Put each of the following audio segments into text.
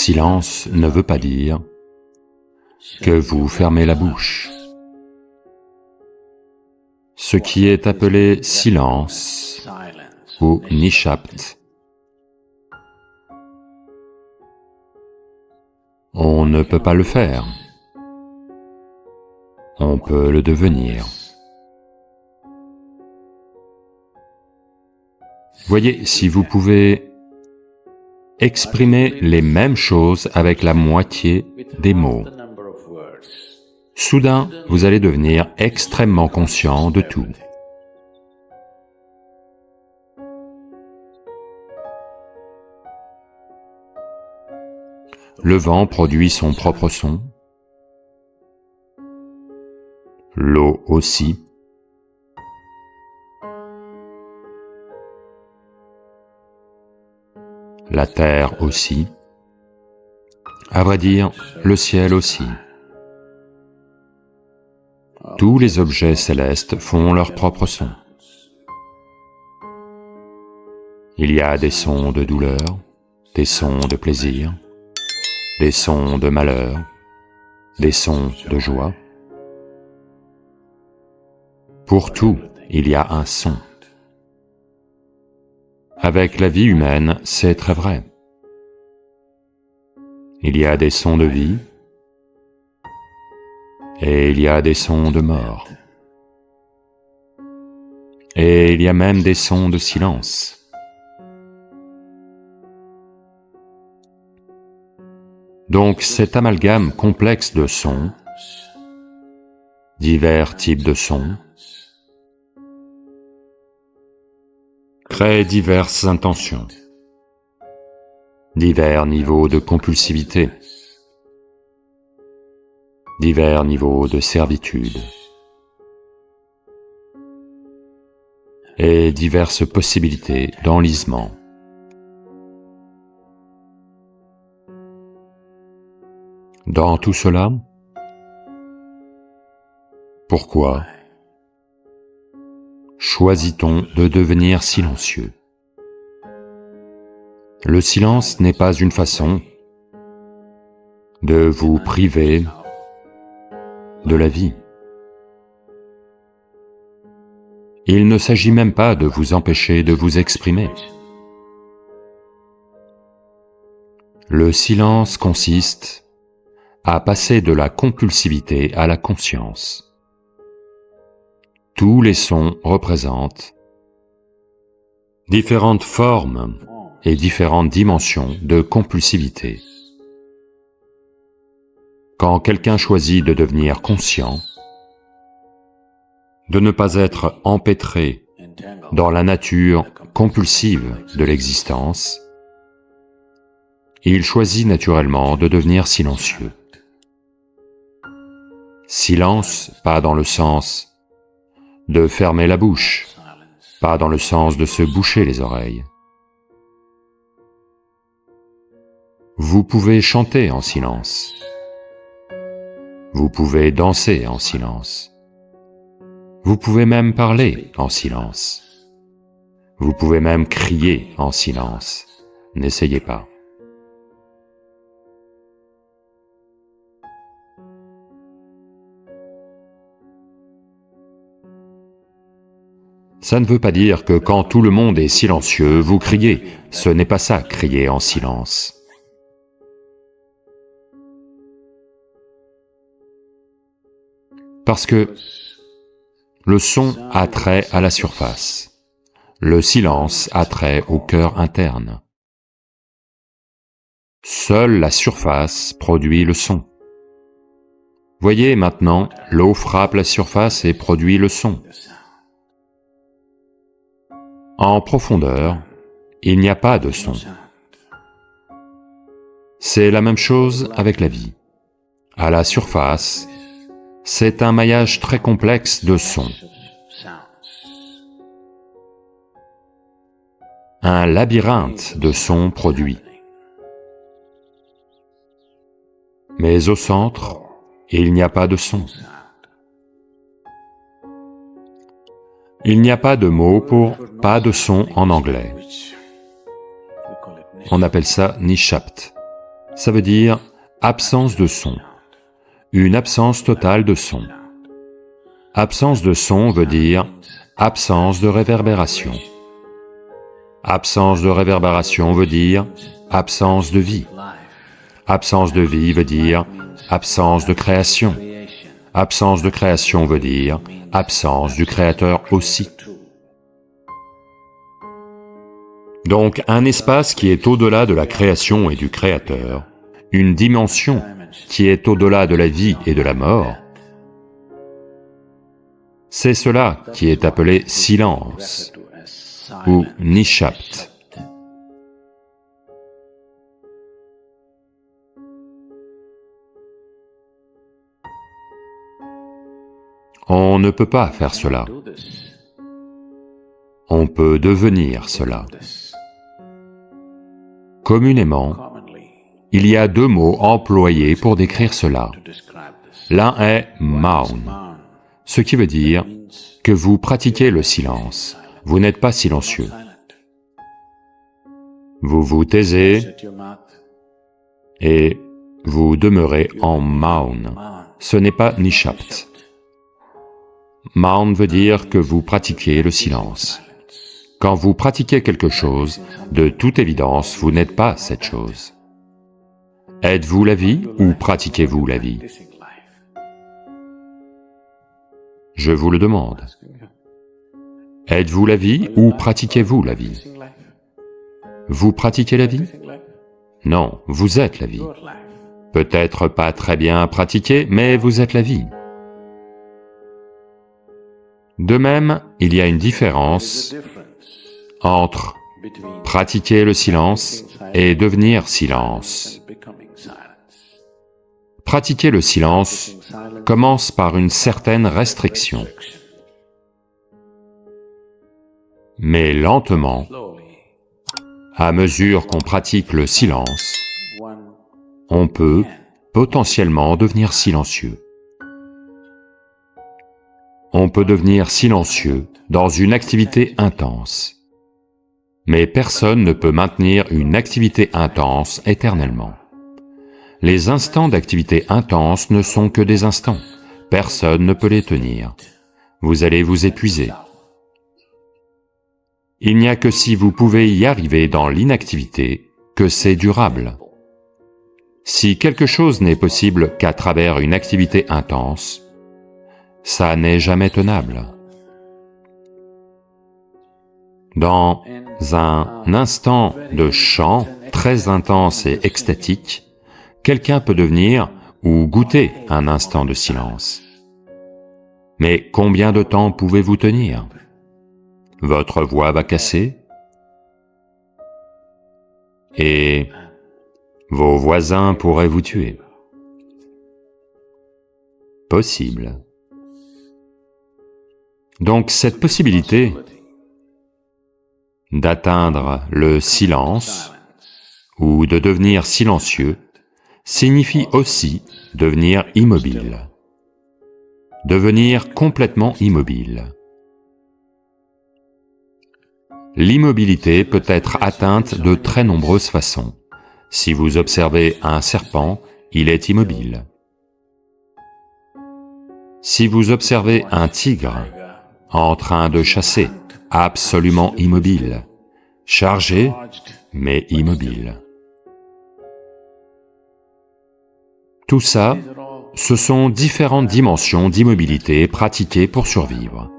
Silence ne veut pas dire que vous fermez la bouche. Ce qui est appelé silence ou nishapt, on ne peut pas le faire, on peut le devenir. Voyez, si vous pouvez exprimer les mêmes choses avec la moitié des mots, soudain, vous allez devenir extrêmement conscient de tout. Le vent produit son propre son, l'eau aussi. La terre aussi. À vrai dire, le ciel aussi. Tous les objets célestes font leur propre son. Il y a des sons de douleur, des sons de plaisir, des sons de malheur, des sons de joie. Pour tout, il y a un son. Avec la vie humaine, c'est très vrai. Il y a des sons de vie et il y a des sons de mort. Et il y a même des sons de silence. Donc cet amalgame complexe de sons, divers types de sons, crée diverses intentions, divers niveaux de compulsivité, divers niveaux de servitude, et diverses possibilités d'enlisement. Dans tout cela, pourquoi choisit-on de devenir silencieux? Le silence n'est pas une façon de vous priver de la vie. Il ne s'agit même pas de vous empêcher de vous exprimer. Le silence consiste à passer de la compulsivité à la conscience. Tous les sons représentent différentes formes et différentes dimensions de compulsivité. Quand quelqu'un choisit de devenir conscient, de ne pas être empêtré dans la nature compulsive de l'existence, il choisit naturellement de devenir silencieux. Silence, pas dans le sens de fermer la bouche, pas dans le sens de se boucher les oreilles. Vous pouvez chanter en silence. Vous pouvez danser en silence. Vous pouvez même parler en silence. Vous pouvez même crier en silence. N'essayez pas. Ça ne veut pas dire que quand tout le monde est silencieux, vous criez. Ce n'est pas ça, crier en silence. Parce que le son a trait à la surface, le silence a trait au cœur interne. Seule la surface produit le son. Voyez maintenant, l'eau frappe la surface et produit le son. En profondeur, il n'y a pas de son. C'est la même chose avec la vie. À la surface, c'est un maillage très complexe de sons. Un labyrinthe de sons produits. Mais au centre, il n'y a pas de son. Il n'y a pas de mot pour « pas de son » en anglais. On appelle ça nishapt. ça veut dire absence de son, une absence totale de son. Absence de son veut dire absence de réverbération. Absence de réverbération veut dire absence de vie. Absence de vie veut dire absence de création. Absence de création veut dire absence du Créateur aussi. Donc un espace qui est au-delà de la création et du Créateur, une dimension qui est au-delà de la vie et de la mort, c'est cela qui est appelé silence ou nishapt. On ne peut pas faire cela. On peut devenir cela. Communément, il y a deux mots employés pour décrire cela. L'un est maun, ce qui veut dire que vous pratiquez le silence, vous n'êtes pas silencieux. Vous vous taisez et vous demeurez en maun, ce n'est pas nishapt. Maun veut dire que vous pratiquez le silence. Quand vous pratiquez quelque chose, de toute évidence, vous n'êtes pas cette chose. Êtes-vous la vie ou pratiquez-vous la vie? Je vous le demande. Êtes-vous la vie ou pratiquez-vous la vie? Vous pratiquez la vie? Non, vous êtes la vie. Peut-être pas très bien pratiquée, mais vous êtes la vie. De même, il y a une différence entre pratiquer le silence et devenir silence. Pratiquer le silence commence par une certaine restriction. Mais lentement, à mesure qu'on pratique le silence, on peut potentiellement devenir silencieux. On peut devenir silencieux dans une activité intense. Mais personne ne peut maintenir une activité intense éternellement. Les instants d'activité intense ne sont que des instants. Personne ne peut les tenir. Vous allez vous épuiser. Il n'y a que si vous pouvez y arriver dans l'inactivité que c'est durable. Si quelque chose n'est possible qu'à travers une activité intense, ça n'est jamais tenable. Dans un instant de chant très intense et extatique, quelqu'un peut devenir ou goûter un instant de silence. Mais combien de temps pouvez-vous tenir? Votre voix va casser et vos voisins pourraient vous tuer. Possible. Donc cette possibilité d'atteindre le silence ou de devenir silencieux signifie aussi devenir immobile, devenir complètement immobile. L'immobilité peut être atteinte de très nombreuses façons. Si vous observez un serpent, il est immobile. Si vous observez un tigre en train de chasser, absolument immobile, chargé, mais immobile. Tout ça, ce sont différentes dimensions d'immobilité pratiquées pour survivre.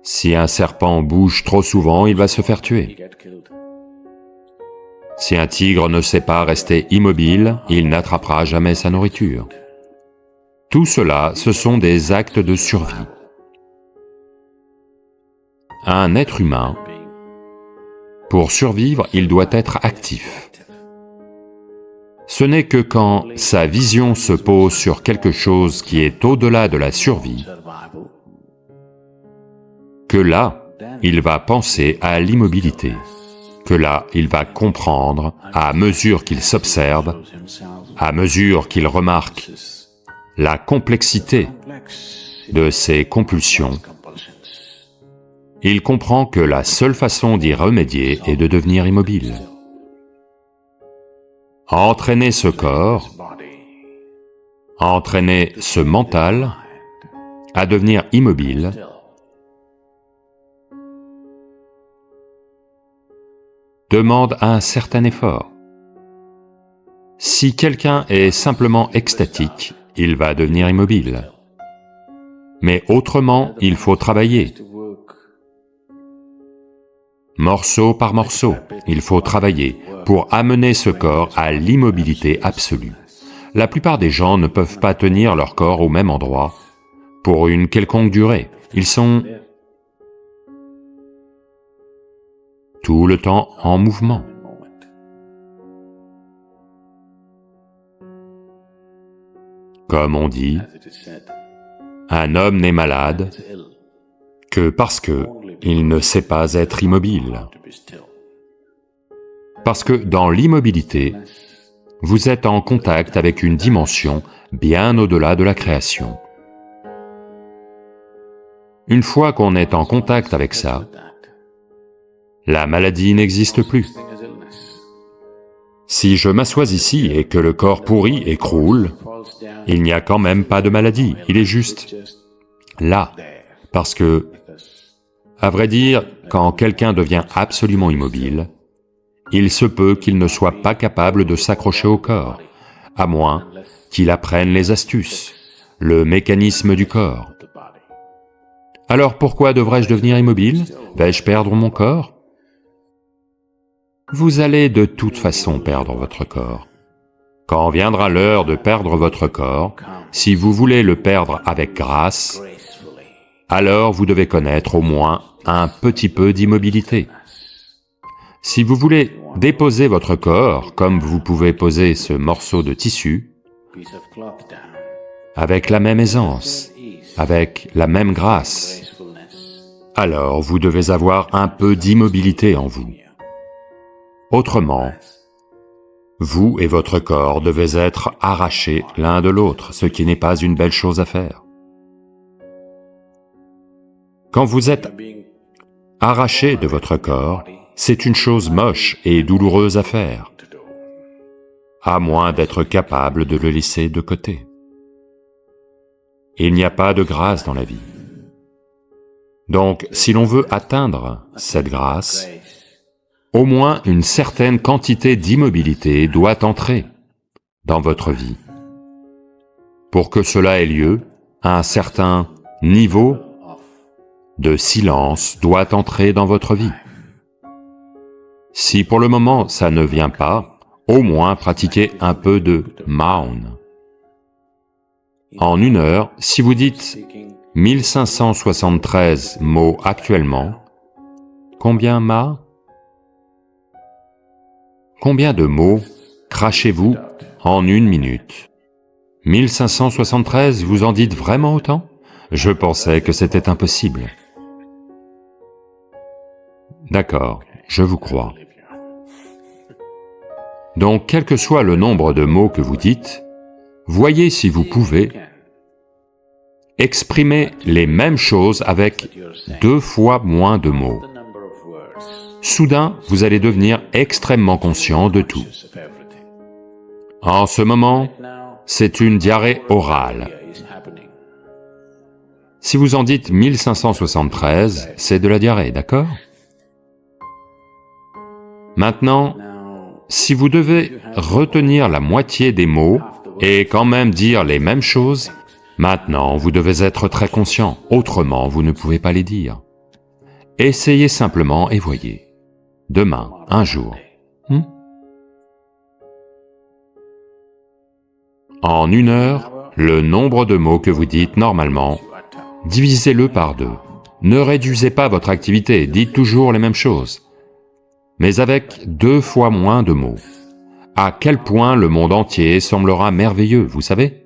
Si un serpent bouge trop souvent, il va se faire tuer. Si un tigre ne sait pas rester immobile, il n'attrapera jamais sa nourriture. Tout cela, ce sont des actes de survie. Un être humain, pour survivre, il doit être actif. Ce n'est que quand sa vision se pose sur quelque chose qui est au-delà de la survie, que là, il va penser à l'immobilité, que là, il va comprendre, à mesure qu'il s'observe, à mesure qu'il remarque la complexité de ses compulsions, il comprend que la seule façon d'y remédier est de devenir immobile. entraîner ce corps, entraîner ce mental à devenir immobile demande un certain effort. Si quelqu'un est simplement extatique, il va devenir immobile. Mais autrement, il faut travailler. Morceau par morceau, il faut travailler pour amener ce corps à l'immobilité absolue. La plupart des gens ne peuvent pas tenir leur corps au même endroit pour une quelconque durée. Ils sont tout le temps en mouvement. Comme on dit, un homme n'est malade que parce qu'il ne sait pas être immobile. Parce que dans l'immobilité, vous êtes en contact avec une dimension bien au-delà de la création. Une fois qu'on est en contact avec ça, la maladie n'existe plus. Si je m'assois ici et que le corps pourri écroule, il n'y a quand même pas de maladie, il est juste là. Parce que, à vrai dire, quand quelqu'un devient absolument immobile, il se peut qu'il ne soit pas capable de s'accrocher au corps, à moins qu'il apprenne les astuces, le mécanisme du corps. Alors pourquoi devrais-je devenir immobile? Vais-je perdre mon corps? Vous allez de toute façon perdre votre corps. Quand viendra l'heure de perdre votre corps, si vous voulez le perdre avec grâce, alors vous devez connaître au moins un petit peu d'immobilité. Si vous voulez déposer votre corps comme vous pouvez poser ce morceau de tissu, avec la même aisance, avec la même grâce, alors vous devez avoir un peu d'immobilité en vous. Autrement, vous et votre corps devez être arrachés l'un de l'autre, ce qui n'est pas une belle chose à faire. Quand vous êtes arraché de votre corps, c'est une chose moche et douloureuse à faire, à moins d'être capable de le laisser de côté. Il n'y a pas de grâce dans la vie. Donc, si l'on veut atteindre cette grâce, au moins une certaine quantité d'immobilité doit entrer dans votre vie. Pour que cela ait lieu, un certain niveau de silence doit entrer dans votre vie. Si pour le moment ça ne vient pas, au moins pratiquez un peu de Maun. En 1 heure, si vous dites 1573 mots actuellement, combien Ma? Combien de mots crachez-vous en 1 minute? 1573, vous en dites vraiment autant? Je pensais que c'était impossible. D'accord, je vous crois. Donc, quel que soit le nombre de mots que vous dites, voyez si vous pouvez exprimer les mêmes choses avec 2 fois moins de mots. Soudain, vous allez devenir extrêmement conscient de tout. En ce moment, c'est une diarrhée orale. Si vous en dites 1573, c'est de la diarrhée, d'accord? Maintenant, si vous devez retenir la moitié des mots et quand même dire les mêmes choses, maintenant vous devez être très conscient, autrement vous ne pouvez pas les dire. Essayez simplement et voyez. Demain, un jour. En 1 heure, le nombre de mots que vous dites normalement, divisez-le par 2. Ne réduisez pas votre activité, dites toujours les mêmes choses, mais avec 2 fois moins de mots. À quel point le monde entier semblera merveilleux, vous savez?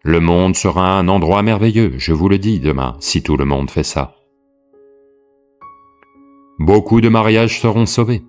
Le monde sera un endroit merveilleux, je vous le dis demain, si tout le monde fait ça. Beaucoup de mariages seront sauvés.